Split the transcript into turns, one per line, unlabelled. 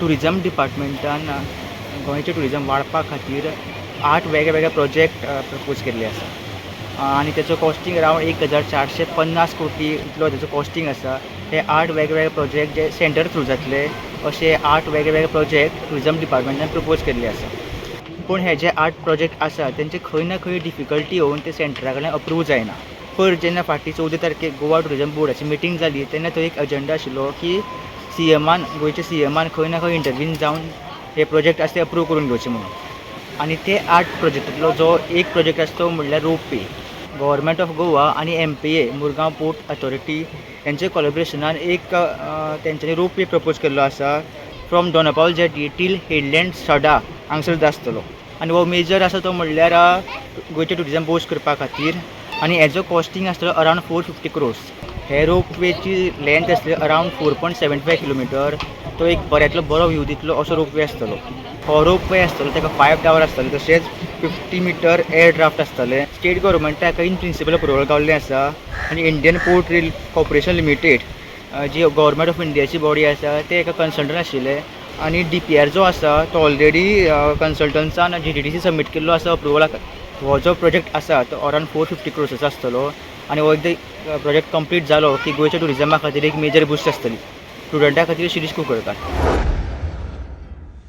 Tourism डिपार्टमेंटान गोंयचें tourism वाडपा खातीर 8 वेगळे प्रोजेक्ट प्रपोज केल्ले आसा आनी तेचो कॉस्टिंग अरावंड 1450 कोटी इतलो तेचो कॉस्टिंग आसा. हे 8 वेगळे प्रोजेक्ट जे सेंटर थ्रू जातले अशे 8 वेगळे प्रोजेक्ट टुरिजम डिपार्टमेंटान प्रपोज केल्ले आसा. पूण हे जे 8 प्रोजेक्ट आसा तेंचे खंय ना खंय डिफिकल्टी येवन ते सेंटरा कडल्यान अप्रूव जायना. पर जेन्ना फाटीं 14 तारखेक गोवा टुरिजम बोर्डाची मिटींग जाली तेन्ना तो एक अजेंडा आशिल्लो की गोंयच्या सीएमान खंय ना खंय इंटरव्हीन जावन हे प्रोजेक्ट आसा ते अप्रूव करून घेवचे म्हणून. आनी ते 8 प्रोजेक्टांतलो जो एक प्रोजेक्ट आसा तो म्हणल्यार रोपवे. गव्हर्मेंट ऑफ गोवा आनी MPA मुरगांव पोर्ट अथॉरिटी यांच्या कोलॅबोरेशनान एक तेंच्यांनी रोपवे प्रपोज केल्लो आसा from Dona Paula jetty till headland Sada हांगसर आसतलो. आनी हो मेजर आसा तो म्हणल्यार गोंयचें टुरिजम बूस्ट करपा खातीर आनी हेजो कॉस्टिंग आसतलो अरावंड 450 crores. हे रोपवेची लेंथ आसतली अरावंड 4.75 किलोमिटर. तो एक बऱ्यांतलो बरो व्यू दितलो असो रोपवे आसतलो. हो रोपवे आसतलो ताका 5 टावर आसतले तशेंच 50 मीटर एअर ड्राफ्ट आसतले. स्टेट गव्हर्मेंटाक इन प्रिंसिपल अप्रुवल गावल्लें आसा आनी Indian port rail corporation limited जी गव्हर्मेंट ऑफ इंडियाची बॉडी आसा ते एका कन्सल्टंट आशिल्ले आनी DPR जो आसा तो ऑलरेडी कन्सल्टंट्सान GTDC सबमीट केल्लो आसा अप्रुवलाक. हो जो प्रोजेक्ट आसा तो अरावंड 450 crores आसतलो आनी हो एकदा प्रोजेक्ट कंप्लीट जालो की गोंयच्या टुरिजमा खातीर एक मेजर बूस्ट आसतली. स्टुडंटा खातीर शिरीष कुंकळकार.